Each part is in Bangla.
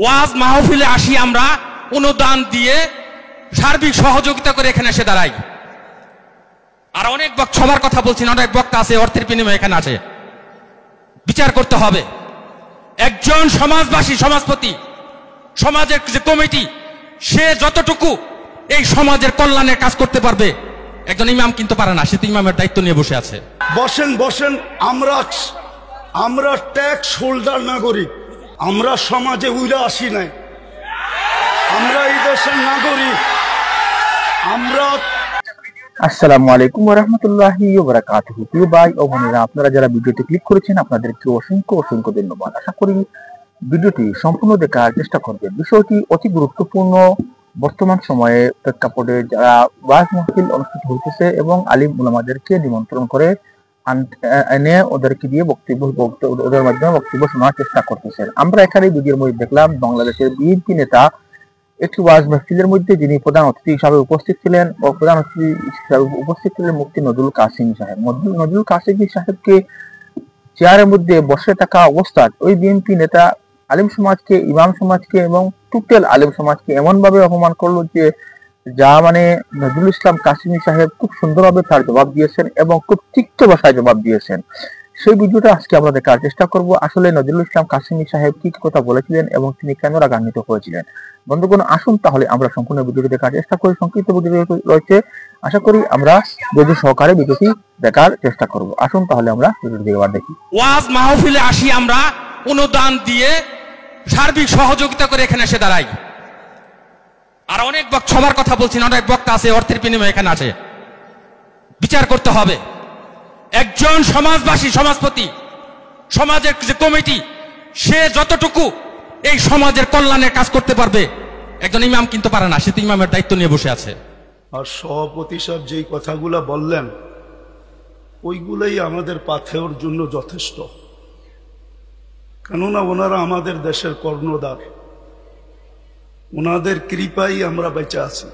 ওয়াজ মাহফিলে আসি আমরা অনুদান দিয়ে সার্বিক সহযোগিতা করে এখানে এসে দাঁড়াই। আর অনেক সবার কথা বলছি না, অনেক বক্তা আছে অর্থের বিনিময়ে এখানে আছে। বিচার করতে হবে। একজন সমাজবাসী, সমাজপতি, সমাজের যে কমিটি, সে যতটুকু এই সমাজের কল্যাণের কাজ করতে পারবে একজন ইমাম কিন্তু পারে না। সে তো ইমামের দায়িত্ব নিয়ে বসে আছে। বসেন বসেন, আমরা ট্যাক্স হোল্ডার নাগরিক। আমরা সমাজে উইরা আসি নাই, আমরা এই দেশের নাগরিক। আমরা আসসালামু আলাইকুম ওয়া রাহমাতুল্লাহি ওয়া বারাকাতুহু। প্রিয় ভাই ও বোনেরা, আপনারা যারা ভিডিওটি ক্লিক করেছেন আপনাদেরকে অসংখ্য ধন্যবাদ। আশা করি ভিডিওটি সম্পূর্ণ দেখার চেষ্টা করবেন। বিষয়টি অতি গুরুত্বপূর্ণ। বর্তমান সময়ে প্রেক্ষাপটে যারা ওয়াজ মাহফিল অনুষ্ঠিত হইতেছে এবং আলিম উলামাদেরকে নিমন্ত্রণ করে এনে ওদেরকে দিয়ে ওদের মাধ্যমে বক্তব্য শোনার চেষ্টা করতেছেন। আমরা এখানে ভিডিওর মধ্যে দেখলাম বাংলাদেশের বিএনপি নেতা একটি ওয়াজ মাহফিলের মধ্যে যিনি প্রধান অতিথি হিসাবে উপস্থিত ছিলেন ও প্রধান অতিথি হিসাবে উপস্থিত ছিলেন মুফতি নজরুল কাসেমি সাহেব। নজরুল কাসেমি সাহেবকে চেয়ারের মধ্যে বসে থাকা অবস্থায় ওই বিএনপি নেতা আলিম সমাজকে, ইমাম সমাজকে এবং টোটাল আলিম সমাজকে এমন ভাবে অপমান করলো যে যা নজরুল ইসলাম কাসেমি সাহেব খুব সুন্দরভাবে তার জবাব দিয়েছেন এবং খুব তিক্ত ভাষায় জবাব দিয়েছেন। সেই ভিডিওটা আজকে আমরা দেখার চেষ্টা করব। আসলে নজরুল ইসলাম কাসেমি সাহেব কি কথা বলেছিলেন এবং তিনি কেন রাগান্বিত হয়েছিলেন। বন্ধুগণ, আসুন তাহলে আমরা সম্পূর্ণ ভিডিওটি দেখার চেষ্টা করি। সংক্ষিপ্ত ভিডিও রয়েছে, আশা করি আমরা ধৈর্য সহকারে ভিডিওটি দেখার চেষ্টা করব। আসুন তাহলে আমরা ভিডিওটি একবার দেখি। ওয়াজ মাহফিলে আসি আমরা অনুদান দিয়ে সার্বিক সহযোগিতা করে এখানে এসে দাঁড়াই। আর অনেক সবার কথা বলছি না, অনেক বক্তা আছে অর্থের বিনিময়ে এখানে আছে। বিচার করতে হবে। একজন সমাজবাসী, সমাজপতি, সমাজের যে কমিটি, সে যতটুকু এই সমাজের কল্যাণের কাজ করতে পারবে একজন ইমাম কিন্তু পারে না। সে তো ইমামের দায়িত্ব নিয়ে বসে আছে। আর সভাপতি সাহেব যেই কথাগুলা বললেন ওইগুলাই আমাদের পাথেওর জন্য যথেষ্ট। কেননা ওনারা আমাদের দেশের কর্ণধার, ওনাদের কৃপাই আমরা বেঁচে আছি।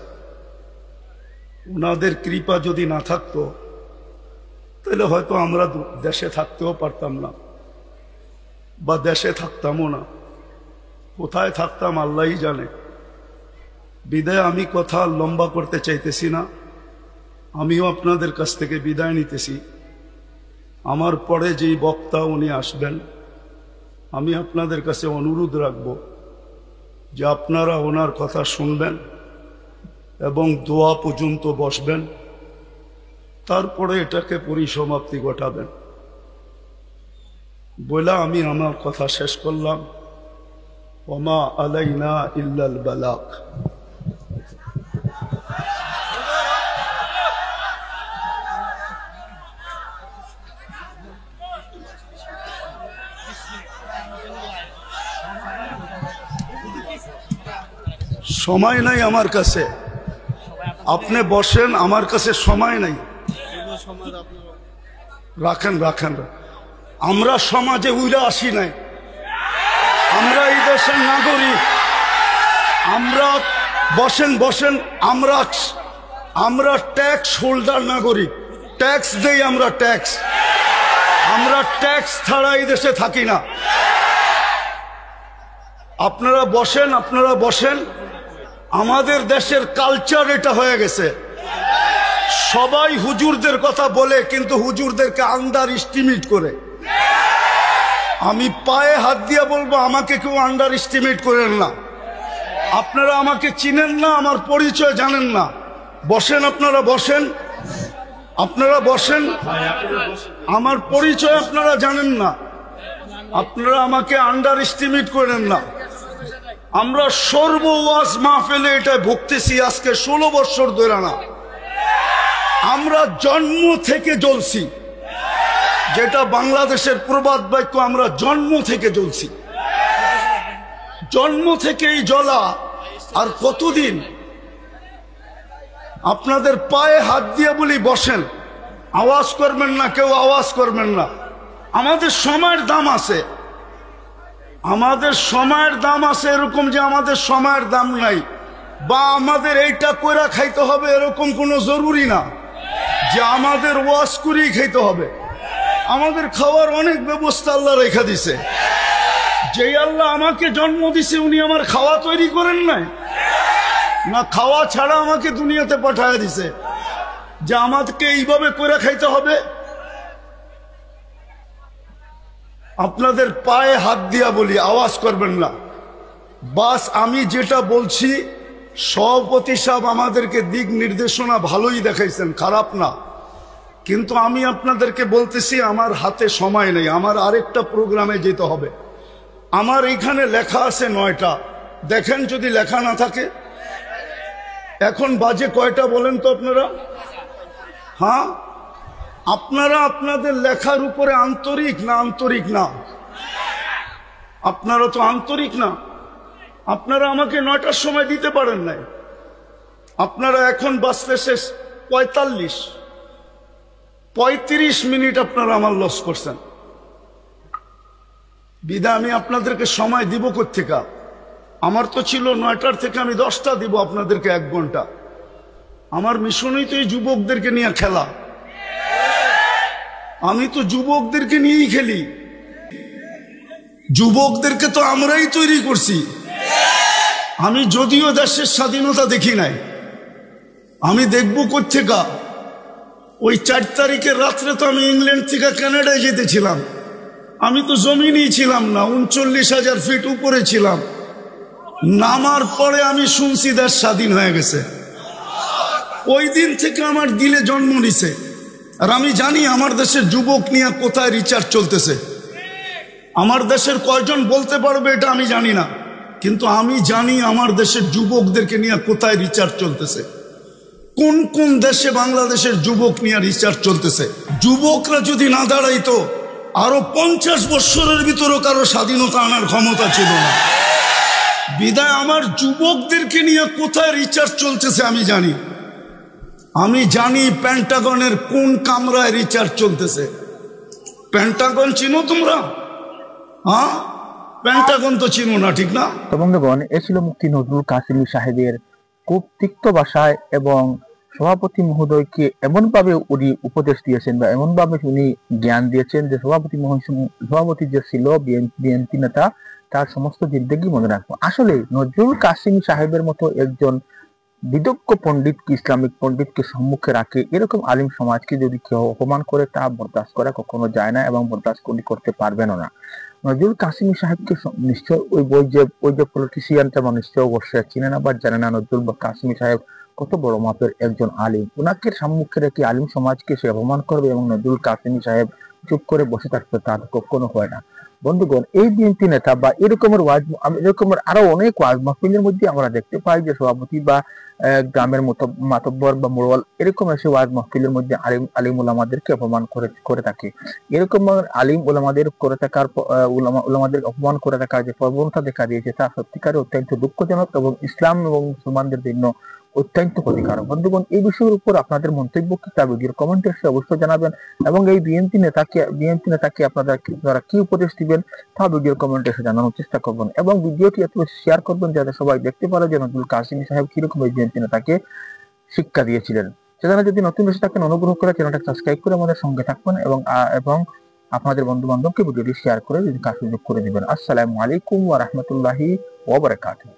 ওনাদের কৃপা যদি না থাকতো তাহলে হয়তো আমরা দেশে থাকতেও পারতাম না বা দেশে থাকতামও না। কোথায় থাকতাম আল্লাহই জানে। বিদায় আমি কথা লম্বা করতে চাইতেছি না। আমিও আপনাদের কাছ থেকে বিদায় নিতেছি। আমার পরে যেই বক্তা উনি আসবেন, আমি আপনাদের কাছে অনুরোধ রাখব যে আপনারা ওনার কথা শুনবেন এবং দোয়া পর্যন্ত বসবেন, তারপরে এটাকে পরিসমাপ্তি ঘটাবেন বলে আমি আমার কথা শেষ করলাম। ওমা আলাইনা ইল্লাল বালাগ। সময় নাই আমার কাছে, আপনি বসেন, আমার কাছে সময় নাই। রাখেন। আমরা সমাজে উইরা আসি নাই, আমরা এই দেশের নাগরিক। আমরা বসেন, আমরা ট্যাক্স হোল্ডার নাগরিক। ট্যাক্স দেই আমরা, আমরা ট্যাক্স ছাড়া এই দেশে থাকি না। আপনারা বসেন। আমাদের দেশের কালচার এটা হয়ে গেছে। সবাই হুজুরদের কথা বলে কিন্তু হুজুরদেরকে আন্ডার এস্টিমেট করে। আমি পায়ে হাত দিয়ে বলবো, আমাকে কেউ আন্ডার এস্টিমেট করেন না। আপনারা আমাকে চিনেন না, আমার পরিচয় জানেন না। আপনারা বসেন, আমার পরিচয় আপনারা জানেন না। আপনারা আমাকে আন্ডার এস্টিমেট করেন না। আমরা সর্ব ওয়াজ মাহফিলে এটা ভুগতেছি আজকে 16 বছর ধরে না। আমরা জন্ম থেকে জ্বলছি, যেটা বাংলাদেশের প্রবাদ বাক্য, আমরা জন্ম থেকে জ্বলছি। জন্ম থেকেই জ্বলা। আর কতদিন? আপনাদের পায়ে হাত দিয়ে বলি বসেন, আওয়াজ করবেন না, কেউ আওয়াজ করবেন না। আমাদের সময়ের দাম আছে, এরকম যে আমাদের সময়ের দাম নাই বা আমাদের এইটা কইরা খাইতে হবে এরকম কোনো জরুরি না যে আমাদের ওয়াজ করেই খাইতে হবে। আমাদের খাওয়ার অনেক ব্যবস্থা আল্লাহ রেখে দিছে। যেই আল্লাহ আমাকে জন্ম দিছে উনি আমার খাওয়া তৈরি করেন নাই? না খাওয়া ছাড়া আমাকে দুনিয়াতে পাঠায় দিছে যে আমাকে এইভাবে করে খাইতে হবে? আপনাদের পায়ে হাত দিয়া বলি, আওয়াজ করবেন না। বাস আমি যেটা বলছি, সভাপতি সাহেব আমাদেরকে দিক নির্দেশনা ভালোই দেখাইছেন, খারাপ না। কিন্তু আমি আপনাদেরকে বলতেছি আমার হাতে সময় নেই, আমার আরেকটা প্রোগ্রামে যেতে হবে। আমার এইখানে লেখা আছে 9টা, দেখেন যদি লেখা না থাকে। এখন বাজে কয়টা বলেন তো আপনারা? হ্যাঁ, আপনারা আপনাদের লেখার উপরে আন্তরিক না? আন্তরিক না? আপনারা তো আন্তরিক না। আপনারা আমাকে 9টার সময় দিতে পারেন নাই। আপনারা এখন বাঁচতে শেষ 35 মিনিট আপনারা আমার লস করছেন। বিদা আমি আপনাদেরকে সময় দিব কোত্থেকে? আমার তো ছিল 9টার থেকে আমি 10টা দিব আপনাদেরকে 1 ঘন্টা। আমার মিশনই তো এই যুবকদেরকে নিয়ে খেলা। আমি তো যুবকদেরকে নিয়েই খেলি। যুবকদেরকে তো আমরাই তৈরি করছি। আমি যদিও দেশের স্বাধীনতা দেখি নাই, আমি দেখবো কোত্থেকে? ওই 4 তারিখের রাত্রে তো আমি ইংল্যান্ড থেকে কানাডায় যেতেছিলাম। আমি তো জমিনই ছিলাম না, 39,000 ফিট উপরে ছিলাম। নামার পরে আমি শুনছি দেশ স্বাধীন হয়ে গেছে। ওই দিন থেকে আমার দিলে জন্ম নিছে। আর আমি জানি আমার দেশের যুবক নিয়ে কোথায় রিচার্জ চলতেছে। আমার দেশের কয়জন বলতে পারবে এটা আমি জানি না, কিন্তু আমি জানি আমার দেশের যুবকদেরকে নিয়ে কোথায় রিচার্জ চলতেছে। কোন কোন দেশে বাংলাদেশের যুবক নিয়ে রিচার্জ চলতেছে। যুবকরা যদি না দাঁড়াইতো আরো 50 বছরের ভিতরও কারো স্বাধীনতা আনার ক্ষমতা ছিল না। বিদায় আমার যুবকদেরকে নিয়ে কোথায় রিচার্জ চলতেছে আমি জানি। আমি জানি পেন্টাগনের কোন কামরায় রিচার্জ চলতেছে। পেন্টাগন চিনো তোমরা? হ্যাঁ, পেন্টাগন তো চিনো না, ঠিক না? তো বন্ধুগণ, এ ছিল মুফতি নজরুল কাসেমী সাহেবের খুব তিক্ত ভাষায় এবং সভাপতি মহোদয়কে এমনভাবে উনি উপদেশ দিয়েছেন বা এমনভাবে উনি জ্ঞান দিয়েছেন যে সভাপতি যে ছিল বিএনপি নেতা, তার সমস্ত জিন্দেগি মনে রাখবো। আসলে নজরুল কাসেমী সাহেবের মতো একজন বিদগ্ধ পণ্ডিতকে, ইসলামিক পণ্ডিতকে সম্মুখে রাখে এরকম আলিম সমাজকে যদি কেউ অপমান করে, তা বরদাস্ত করা কখনো যায় না এবং বরদাস্ত করতে পারবেন না। নজরুল কাসেমী সাহেবকে নিশ্চয় ওই যে পলিটিশিয়ান তেমন নিশ্চয় অবশ্যই চিনে না বা জানে না নজরুল কাসেমী সাহেব কত বড় মাপের একজন আলিম। ওনাকে সম্মুখে রেখে আলিম সমাজকে সে অপমান করবে এবং নজরুল কাসেমী সাহেব চুপ করে বসে থাকবে, তা কখনো হয় না। বন্ধুগণ, এই বিএনপি নেতা বা এরকমের আরো অনেক ওয়াজ মাহফিলের মধ্যে আমরা দেখতে পাই যে সভাপতি বা গ্রামের মাতব্বর বা মোড়ওয়াল এরকম এসে ওয়াজ মাহফিলের মধ্যে আলিম উলামাদেরকে অপমান করে থাকে। এরকম আলিম উলামাদের করে থাকার উলামাদের অপমান করে থাকার যে প্রবণতা দেখা দিয়েছে, তা সত্যিকারে অত্যন্ত দুঃখজনক এবং ইসলাম এবং মুসলমানদের জন্য অত্যন্ত ক্ষতিকারক। বন্ধুগণ, এই বিষয়ের উপর আপনাদের মন্তব্য কি, তা ভিডিওর কমেন্টে এসে অবশ্যই জানাবেন এবং এই বিএনপি নেতাকে আপনারা কি উপদেশ দিবেন তা ভিডিওর কমেন্টে এসে জানানোর চেষ্টা করবেন এবং ভিডিওটি এত শেয়ার করবেন যাতে সবাই দেখতে পারে যে নজরুল কাসেমী সাহেব কিরকম এই বিএনপি নেতাকে শিক্ষা দিয়েছিলেন। সেখানে যদি নতুন এসে থাকেন অনুগ্রহ করে চ্যানেলটা সাবস্ক্রাইব করে আমাদের সঙ্গে থাকবেন এবং আপনাদের বন্ধু বান্ধবকে ভিডিওটি শেয়ার করে যদি কাজ সুযোগ করে দিবেন। আসসালামু আলাইকুম ওয়া রাহমাতুল্লাহি ওয়া বারাকাতুহু।